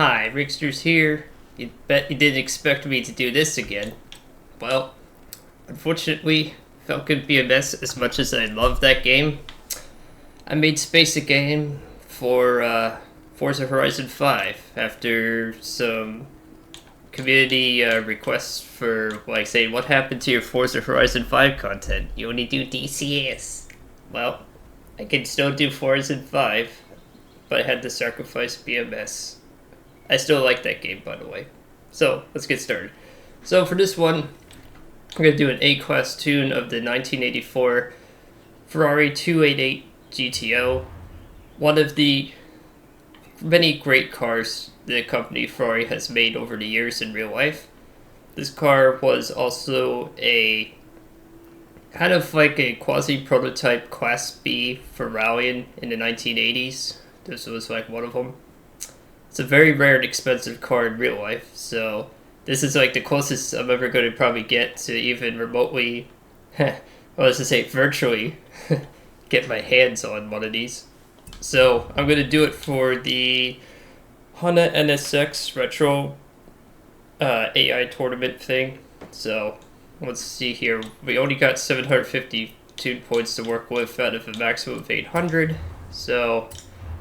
Hi, Rigsters here. You bet you didn't expect me to do this again. Well, unfortunately, Falcon BMS, as much as I love that game, I made space again for Forza Horizon 5 after some community requests for, like, saying, what happened to your Forza Horizon 5 content? You only do DCS. Well, I can still do Forza 5, but I had to sacrifice BMS. I still like that game, by the way. So, let's get started. So, for this one, I'm going to do an A-Class tune of the 1984 Ferrari 288 GTO. One of the many great cars the company Ferrari has made over the years in real life. This car was also a kind of like a quasi-prototype Class B Ferrari in the 1980s. This was like one of them. It's a very rare and expensive car in real life, so this is like the closest I'm ever going to probably get to even remotely, well, let's just say virtually, get my hands on one of these. So I'm going to do it for the Honda NSX Retro AI tournament thing. So let's see here. We only got 750 tune points to work with out of a maximum of 800. So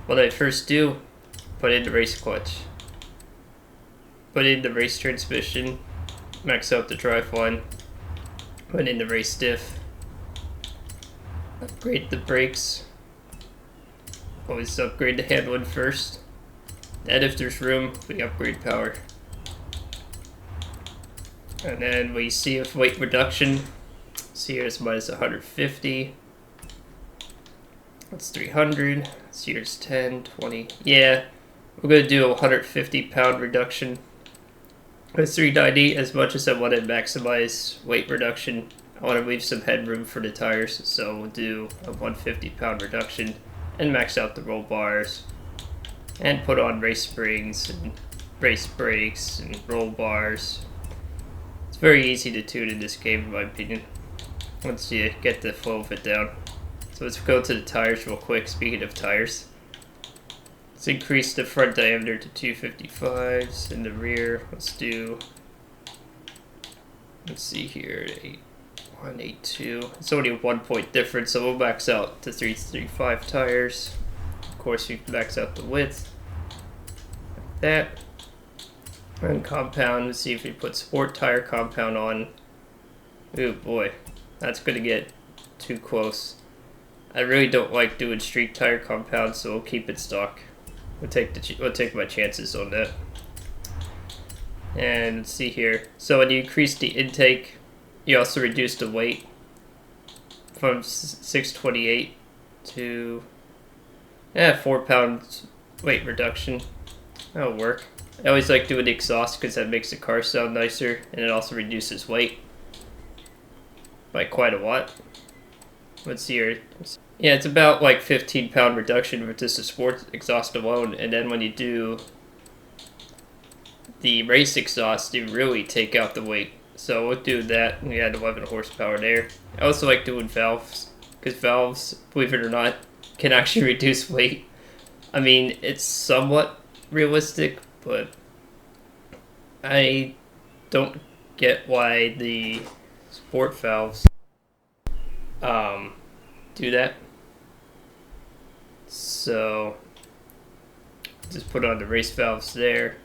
what I first do, put in the race clutch, put in the race transmission, max out the driveline, put in the race diff, upgrade the brakes, always upgrade the handling first, and if there's room, we upgrade power. And then we see if weight reduction, see here's minus 150, that's 300, see here's 10, 20, yeah. We're going to do a 150 pound reduction with 390. As much as I want to maximize weight reduction, I want to leave some headroom for the tires, so we'll do a 150 pound reduction and max out the roll bars and put on race springs and race brakes and roll bars. It's very easy to tune in this game in my opinion, once you get the flow of it down. So let's go to the tires real quick. Speaking of tires, let's increase the front diameter to 255s, in the rear, let's see here, 182. It's only a 1 point difference, so we'll max out to 335 tires. Of course, we max out the width, like that. And compound, let's see if we put sport tire compound on. Oh boy, that's gonna get too close. I really don't like doing street tire compound, so we'll keep it stock. We'll take my chances on that. And let's see here. So when you increase the intake, you also reduce the weight from 628 to 4 pounds weight reduction. That'll work. I always like doing the exhaust because that makes the car sound nicer, and it also reduces weight by quite a lot. Let's see here. Yeah, it's about like 15 pound reduction with just the sport exhaust alone, and then when you do the race exhaust, you really take out the weight. So we'll do that. We add 11 horsepower there. I also like doing valves, because valves, believe it or not, can actually reduce weight. I mean, it's somewhat realistic, but I don't get why the sport valves do that. So just put on the race valves there.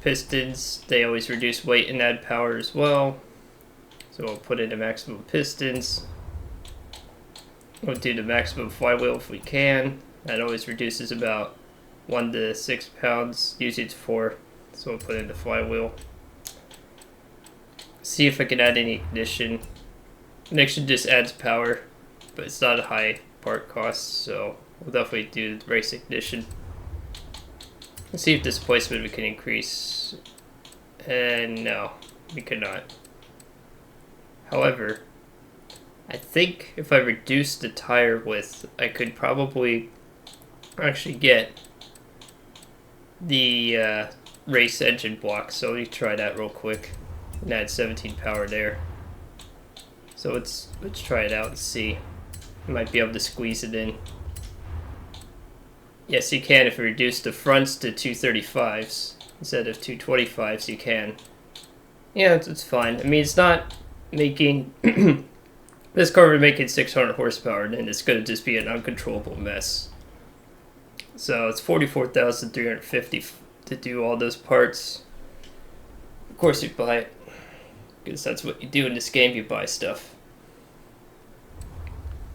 Pistons, they always reduce weight and add power as well. So we'll put in the maximum pistons. We'll do the maximum flywheel if we can. That always reduces about 1 to 6 pounds. Usually it's 4. So we'll put in the flywheel. See if I can add any ignition. Ignition just adds power, but it's not a high part cost, so we'll definitely do the race ignition. Let's see if displacement we can increase. And no, we cannot. However, I think if I reduce the tire width, I could probably actually get the race engine block. So let me try that real quick and add 17 power there. So let's try it out and see. I might be able to squeeze it in. Yes, you can if you reduce the fronts to 235s instead of 225s. You can. Yeah, it's fine. I mean, it's not making this car would make it 600 horsepower, and it's going to just be an uncontrollable mess. So it's 44,350 to do all those parts. Of course, you buy it because that's what you do in this game. You buy stuff.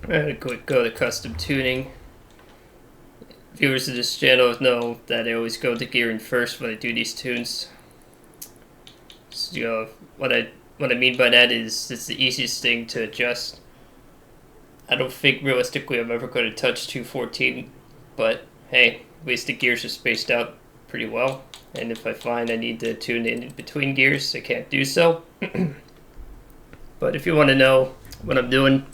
I'm gonna go to custom tuning. Viewers of this channel know that I always go to gearing first when I do these tunes. So, what I mean by that is it's the easiest thing to adjust. I don't think realistically I'm ever going to touch 214, but hey, at least the gears are spaced out pretty well. And if I find I need to tune in between gears, I can't do so. But if you want to know what I'm doing,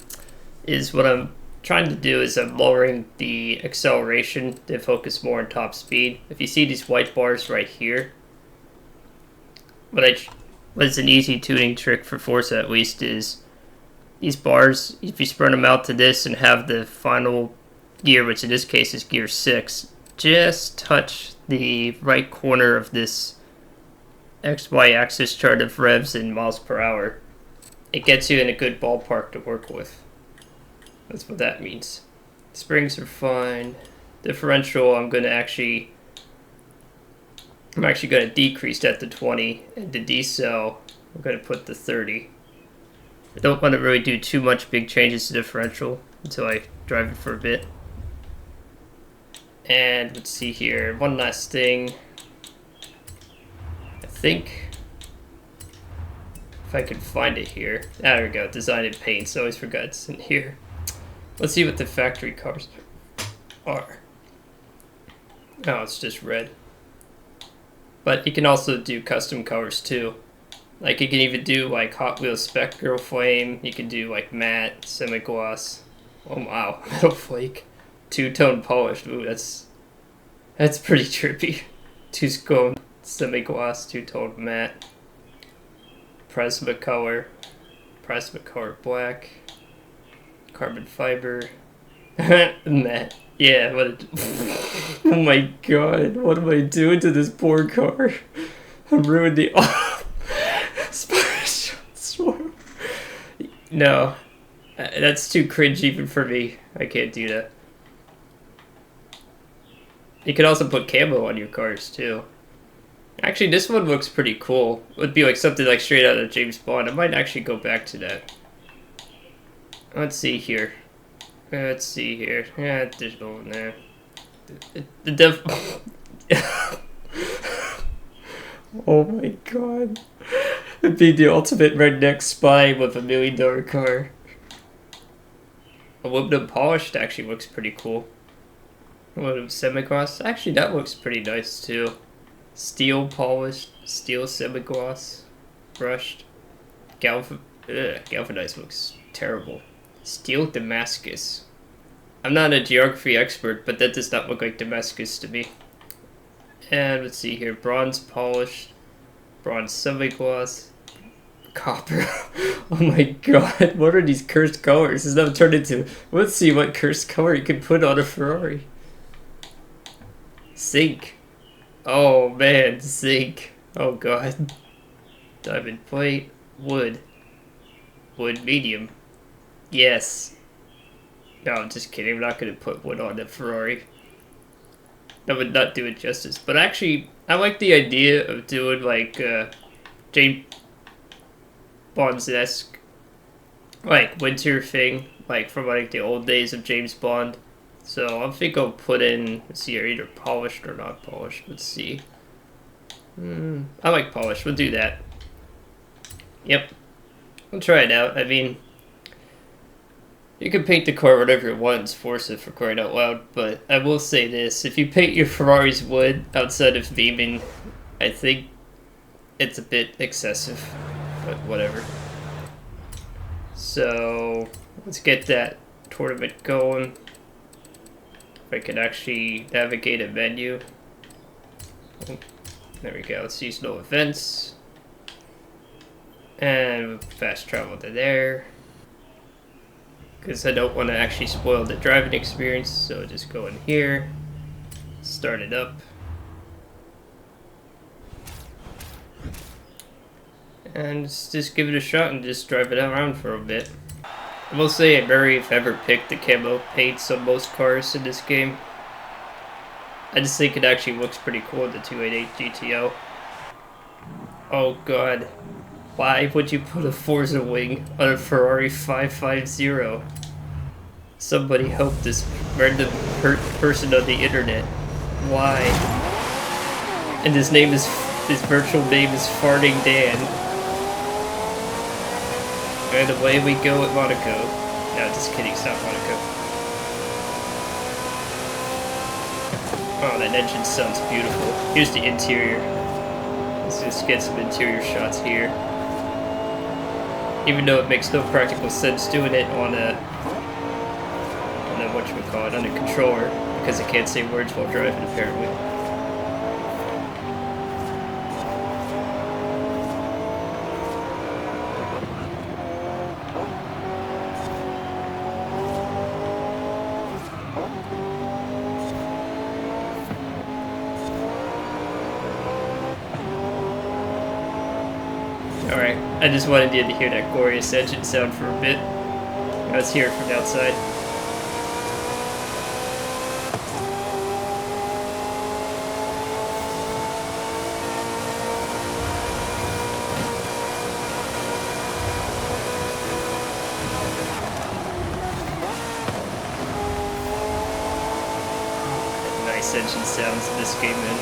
is what I'm trying to do is I'm lowering the acceleration to focus more on top speed. If you see these white bars right here, what is an easy tuning trick for Forza at least is these bars, if you spread them out to this and have the final gear, which in this case is gear 6, just touch the right corner of this XY axis chart of revs in miles per hour, it gets you in a good ballpark to work with. That's what that means. Springs are fine. Differential, I'm actually going to decrease that to 20, and the decel, I'm going to put to 30. I don't want to really do too much big changes to differential until I drive it for a bit. And let's see here, one last thing. I think if I can find it here. There we go, design and paints. Always forgot it's in here. Let's see what the factory cars are. Oh, it's just red. But you can also do custom colors too. Like you can even do like Hot Wheels Spec Girl Flame. You can do like matte, semi-gloss. Oh wow, metal flake. Two-tone polished. Ooh, that's pretty trippy. Two-tone semi-gloss, two-tone matte. Prisma color black. Carbon fiber. Matte. Yeah, oh my god, what am I doing to this poor car? I'm ruining No, that's too cringe even for me. I can't do that. You can also put camo on your cars too. Actually, this one looks pretty cool. It would be like something like straight out of James Bond. I might actually go back to that. Let's see here. Yeah, there's no one there. Oh my god. It'd be the ultimate redneck spy with $1 million car. Aluminum polished actually looks pretty cool. Aluminum semi-gloss. Actually, that looks pretty nice too. Steel polished, steel semi-gloss, brushed. Galvanized looks terrible. Steel Damascus. I'm not a geography expert, but that does not look like Damascus to me. And let's see here, bronze polished, bronze semi-gloss, copper. Oh my god, what are these cursed colors? It's now turned into, let's see what cursed color you can put on a Ferrari. Zinc. Oh man, zinc. Oh god. Diamond plate, wood. Wood medium. Yes. No, I'm just kidding. I'm not going to put wood on the Ferrari. That would not do it justice. But actually, I like the idea of doing like James Bond-esque like winter thing, like from like the old days of James Bond. So I think I'll put in, let's see, either polished or not polished. Let's see. I like polished. We'll do that. Yep. We'll try it out. I mean, you can paint the car whatever you want. It's Forza for crying out loud. But I will say this: if you paint your Ferraris wood outside of beaming, I think it's a bit excessive. But whatever. So let's get that tournament going. If I can actually navigate a menu. Oh, there we go. Seasonal events. And fast travel to there. Because I don't want to actually spoil the driving experience, so just go in here. Start it up. And just give it a shot and just drive it around for a bit. I will say I rarely have ever picked the camo paints on most cars in this game. I just think it actually looks pretty cool in the 288 GTO. Oh god. Why would you put a Forza wing on a Ferrari 550? Somebody help this random person on the internet. Why? And his virtual name is Farting Dan. And away we go at Monaco. No, just kidding, it's not Monaco. Oh, that engine sounds beautiful. Here's the interior. Let's just get some interior shots here. Even though it makes no practical sense doing it on a on a controller, because it can't say words while driving apparently. Alright, I just wanted you to hear that glorious engine sound for a bit. Let's hear it from the outside. Nice engine sounds in this game, man.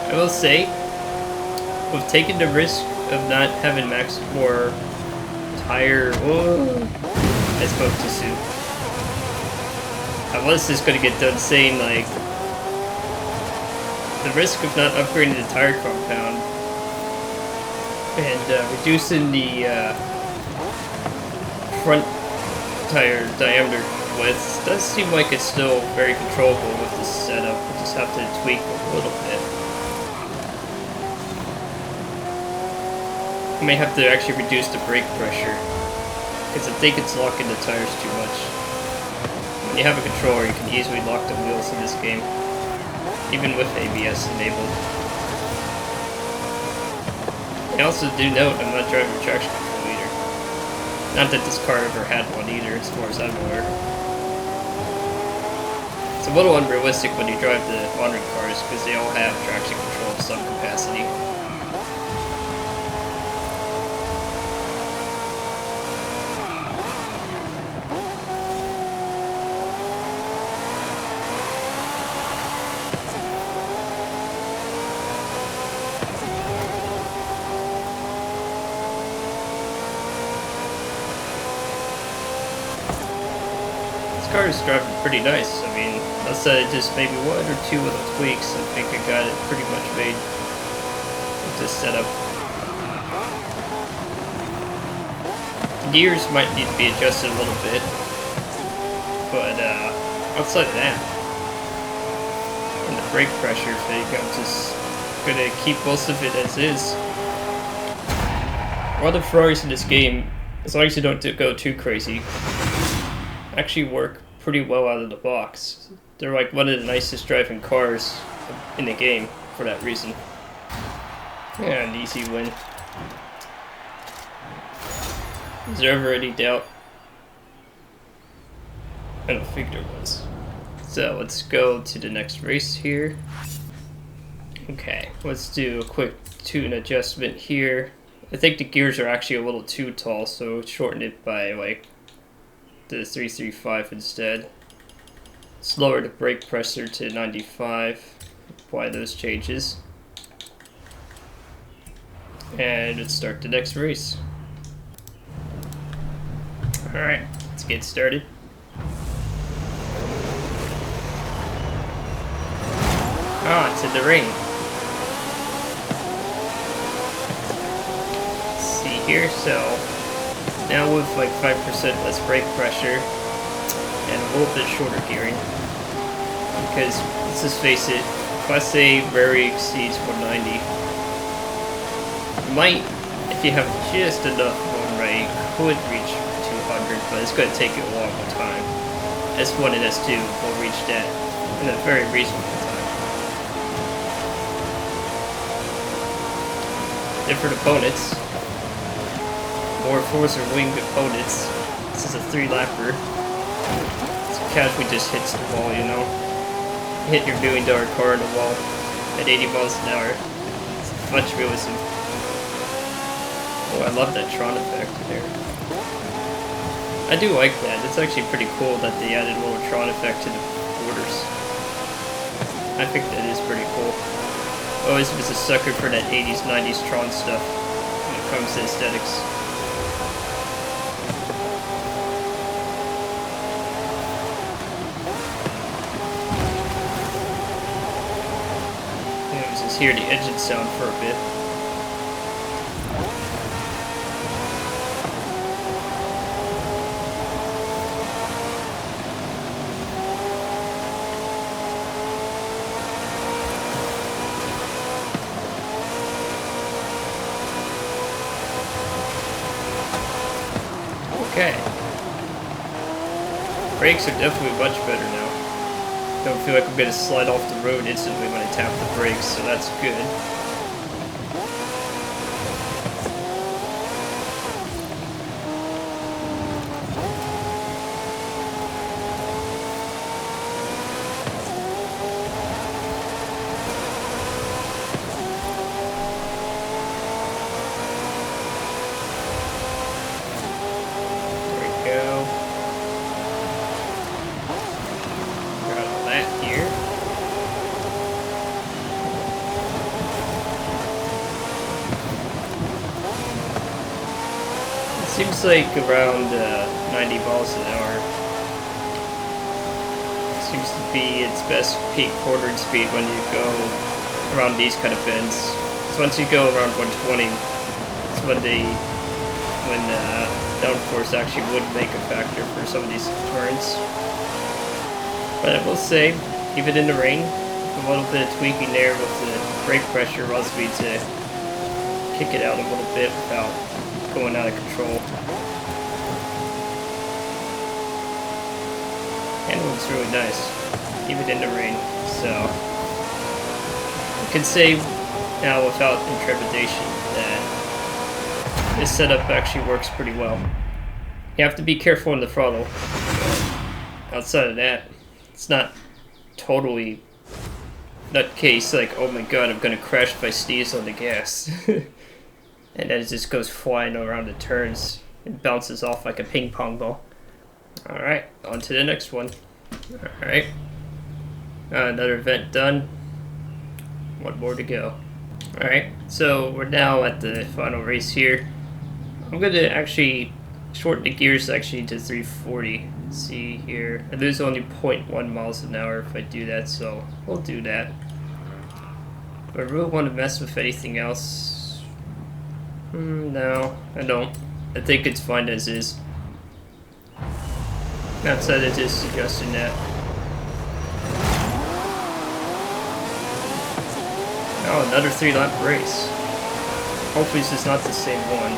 I will say, we've taken the risk of not having max more tire. Whoa, I spoke too soon. I was just gonna get done saying, like, the risk of not upgrading the tire compound and reducing the front tire diameter width does seem like it's still very controllable with this setup. We just have to tweak a little bit. I may have to actually reduce the brake pressure, because I think it's locking the tires too much. When you have a controller, you can easily lock the wheels in this game, even with ABS enabled. I also do note I'm not driving traction control either. Not that this car ever had one either, as far as I'm aware. It's a little unrealistic when you drive the modern cars, because they all have traction control of some capacity. This car is driving pretty nice. I mean, outside of just maybe one or two little tweaks, I think I got it pretty much made with this setup. The gears might need to be adjusted a little bit, but outside of that, and the brake pressure thing, I'm just gonna keep most of it as is. All the Ferraris in this game, as long as you don't go too crazy, actually work pretty well out of the box. They're like one of the nicest driving cars in the game for that reason. Yeah, an easy win. Is there ever any doubt? I don't think there was. So let's go to the next race here. Okay, let's do a quick tune adjustment here. I think the gears are actually a little too tall, so shorten it by like the 335 instead. Let's lower the brake pressure to 95. Apply those changes. And let's start the next race. Alright, let's get started. Oh, it's in the rain. Let's see here, so now with like 5% less brake pressure and a little bit shorter gearing, because let's just face it, Class A rarely exceeds 190. You might, if you have just enough one right, could reach 200, but it's going to take you a long time. S1 and S2 will reach that in a very reasonable time. Different opponents. More Forza Wing opponents. This is a 3-lapper. It's casually just hits the wall, you know. Hit your $1 million car in the wall at 80 miles an hour. It's much realism. Oh, I love that Tron effect there. I do like that. It's actually pretty cool that they added a little Tron effect to the borders. I think that is pretty cool. Always was a sucker for that 80s, 90s Tron stuff when it comes to aesthetics. Hear the engine sound for a bit. Okay. Brakes are definitely much better now. Don't feel like I'm going to slide off the road instantly when I tap the brakes, so that's good. Seems like around 90 miles an hour seems to be its best peak quartered speed when you go around these kind of bends. So once you go around 120, it's when downforce actually would make a factor for some of these turns. But I will say, even in the rain, a little bit of tweaking there with the brake pressure allows me to kick it out a little bit without going out of control. Handling's really nice, even in the rain, so I can say now without intrepidation that this setup actually works pretty well. You have to be careful on the throttle. Outside of that, it's not totally nutcase like, oh my god, I'm gonna crash if I sneeze on the gas. And then it just goes flying around the turns and bounces off like a ping pong ball. Alright, on to the next one. Alright. Another event done. One more to go. Alright, so we're now at the final race here. I'm going to actually shorten the gears actually to 340. Let's see here. I lose only 0.1 miles an hour if I do that, so we'll do that. Do I really want to mess with anything else? No, I don't. I think it's fine as is. Outside of just suggesting that. Oh, another 3-lap race. Hopefully this is not the same one.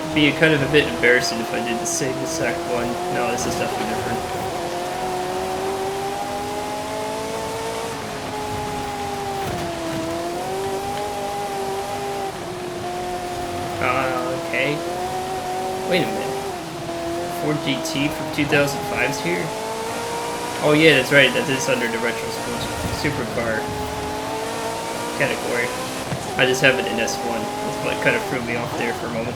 It'd be kind of a bit embarrassing if I did the same exact one. No, this is definitely different. Okay. Wait a minute. Ford GT from 2005's here? Oh yeah, that's right. That is under the retro sports supercar category. I just have it in S1. That's what kind of threw me off there for a moment.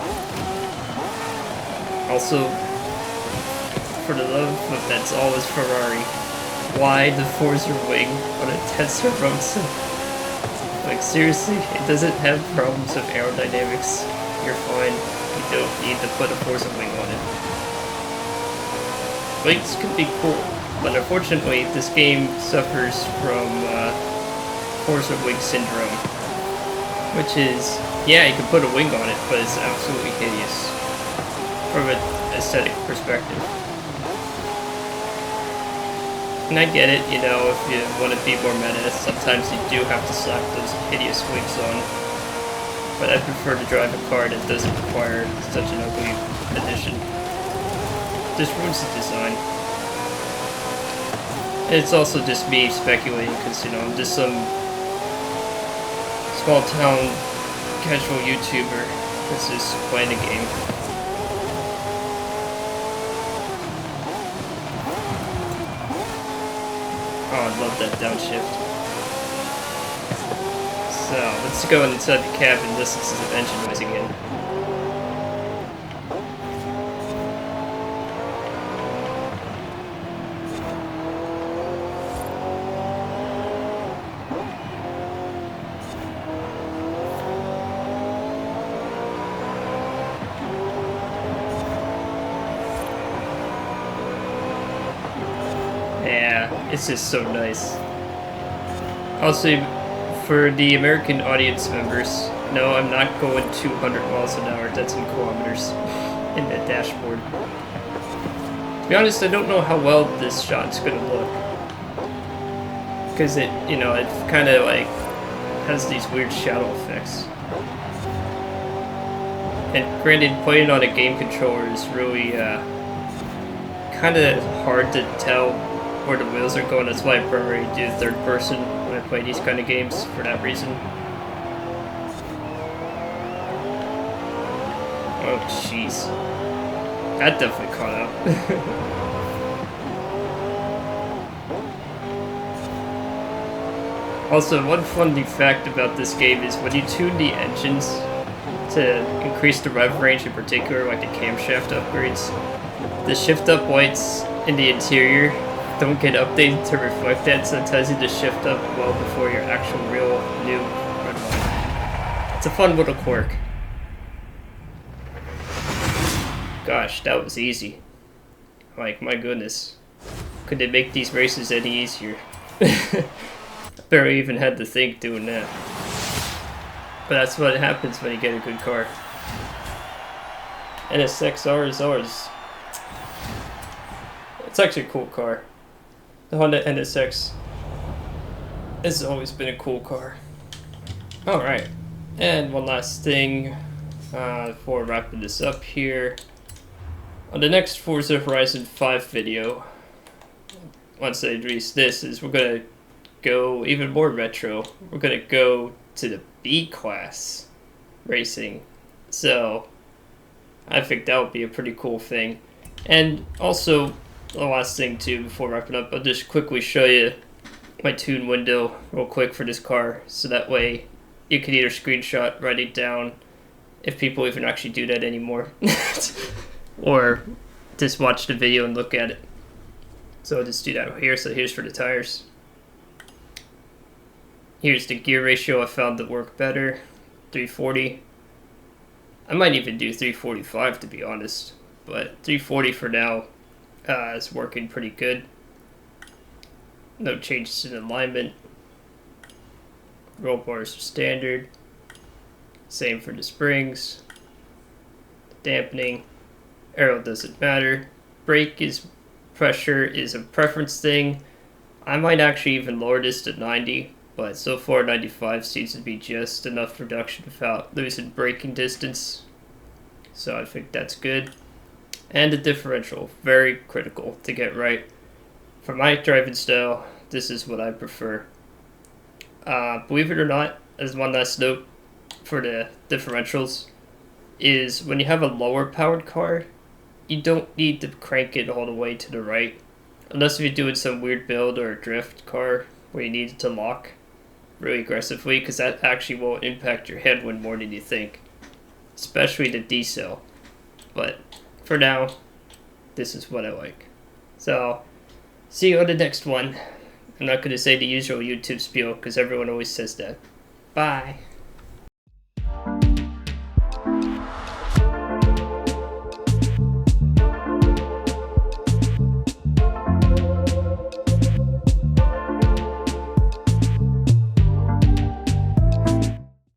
Also, for the love of that's always Ferrari. Why the Forza wing on a Tesla Roadster? Like seriously, it doesn't have problems of aerodynamics. You're fine. You don't need to put a Forza wing on it. Wings can be cool, but unfortunately this game suffers from Forza wing syndrome. Which is, yeah, you can put a wing on it, but it's absolutely hideous from an aesthetic perspective. And I get it, you know, if you want to be more meta, sometimes you do have to slap those hideous wings on. But I prefer to drive a car that doesn't require such an ugly addition. Just ruins the design. And it's also just me speculating because, you know, I'm just some small town casual YouTuber that's just playing the game. Oh, I love that downshift. So, let's go inside the cab and listen to the engine noise again. Yeah, it's just so nice. Also, for the American audience members, no, I'm not going 200 miles an hour, that's in kilometers, in the dashboard. To be honest, I don't know how well this shot's gonna look. Because it, you know, it kind of like has these weird shadow effects. And granted, playing on a game controller is really kind of hard to tell where the wheels are going. That's why I primarily do third person when I play these kind of games, for that reason. Oh jeez, that definitely caught out. Also, one funny fact about this game is when you tune the engines to increase the rev range, in particular like the camshaft upgrades, the shift up lights in the interior don't get updated to reflect that, so it tells you to shift up well before your actual real new red light. It's a fun little quirk. Gosh, that was easy. Like, my goodness. Could they make these races any easier? I barely even had to think doing that. But that's what happens when you get a good car. NSXR is ours. It's actually a cool car. The Honda NSX has always been a cool car. Alright, and one last thing before wrapping this up here. On the next Forza Horizon 5 video, once I release this, is we're going to go even more retro. We're going to go to the B-Class racing. So, I think that would be a pretty cool thing. And also, the last thing too, before wrapping up, I'll just quickly show you my tune window real quick for this car, so that way you can either screenshot, write it down, if people even actually do that anymore, or just watch the video and look at it. So I'll just do that here. So here's for the tires. Here's the gear ratio I found that work better, 340. I might even do 345 to be honest, but 340 for now. It's working pretty good. No changes in alignment. Roll bars are standard. Same for the springs. Dampening. Aero doesn't matter. Brake pressure is a preference thing. I might actually even lower this to 90, but so far 95 seems to be just enough reduction without losing braking distance. So I think that's good. And the differential, very critical to get right. For my driving style, this is what I prefer. Believe it or not, as one last note for the differentials, is when you have a lower powered car, you don't need to crank it all the way to the right. Unless if you're doing some weird build or a drift car where you need it to lock really aggressively, because that actually will impact your headwind more than you think. Especially the decel. But for now, this is what I like. So, see you on the next one. I'm not going to say the usual YouTube spiel because everyone always says that. Bye.